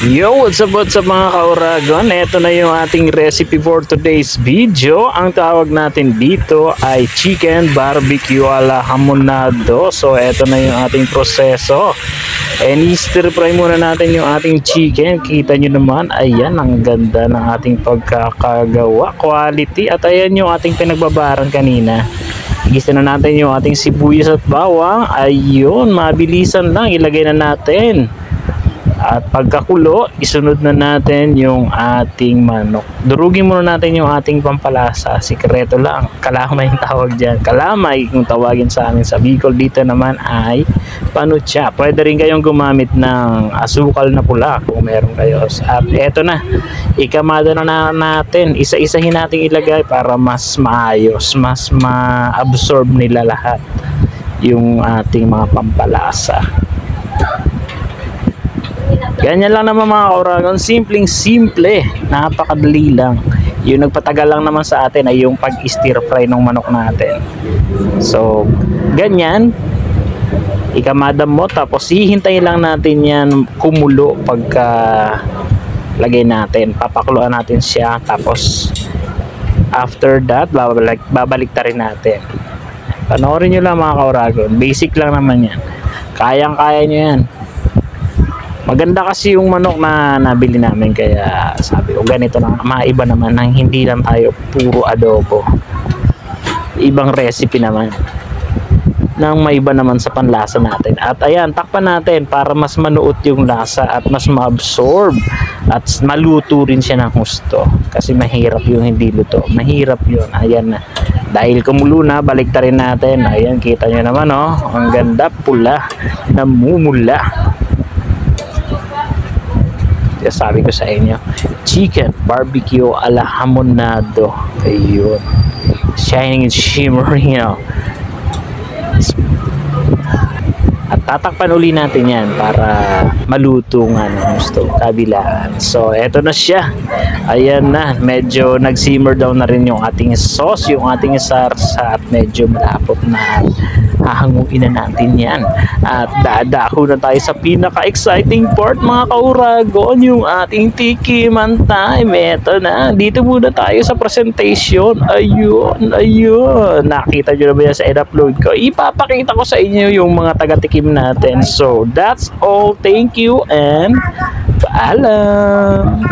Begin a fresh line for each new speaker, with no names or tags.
Yo, what's up mga kauragon? Ito na yung ating recipe for today's video. Ang tawag natin dito ay chicken barbecue ala hamonado. So ito na yung ating proseso. And i-stir fry muna natin yung ating chicken. Kita nyo naman, ayan, ang ganda ng ating pagkakagawa, quality. At ayan yung ating pinagbabaran kanina. Igisa na natin yung ating sibuyas at bawang. Ayun, mabilisan lang, ilagay na natin. At pagkakulo, isunod na natin yung ating manok. Durugin muna natin yung ating pampalasa. Sikreto lang. Kalamay yung tawag dyan. Kalamay kung tawagin sa amin sa Bicol. Dito naman ay panutya. Pwede rin kayong gumamit ng asukal na pula kung meron kayo. At eto na. Ikamada na natin. Isa-isahin natin ilagay para mas maayos. Mas ma-absorb nila lahat yung ating mga pampalasa. Ganyan lang naman mga kauragon, simpleng-simple, napakadali lang. Yung nagpatagal lang naman sa atin ay yung pag-stir fry ng manok natin. So, ganyan, ikamadam mo, tapos hihintayin lang natin yan kumulo pagka lagay natin. Papakuluan natin siya, tapos after that, babalik ta rin natin. Panoorin nyo lang mga kauragon, basic lang naman yan. Kayang-kaya nyo yan. Maganda kasi yung manok na nabili namin, kaya sabi ko ganito na, maiba naman nang hindi lang tayo puro adobo. Ibang recipe naman nang maiba naman sa panlasa natin. At ayan, takpan natin para mas manuot yung lasa at mas ma-absorb at maluto rin siya ng gusto. Kasi mahirap yung hindi luto. Mahirap yun. Ayan na. Dahil kumulo na, balik ta rin natin. Ayan, kita nyo naman, oh. Ang ganda, pula, namumula. Sabi ko sa inyo, chicken barbecue ala hamonado. Ayun, shining and shimmering, you know. At tatakpan uli natin yan para maluto nga ng gusto kabilaan. So eto na siya. Ayan na, medyo nag-simmer down na rin yung ating sauce, yung ating sarsa, at medyo malapot na. Hahanguin na natin yan. At dadako na tayo sa pinaka-exciting part mga kauragon, yung ating tikiman time. Eto na, dito muna tayo sa presentation. Ayun, ayun. Nakita nyo na ba yan sa in-upload ko? Ipapakita ko sa inyo yung mga taga-tikim natin. So, that's all. Thank you and paalam.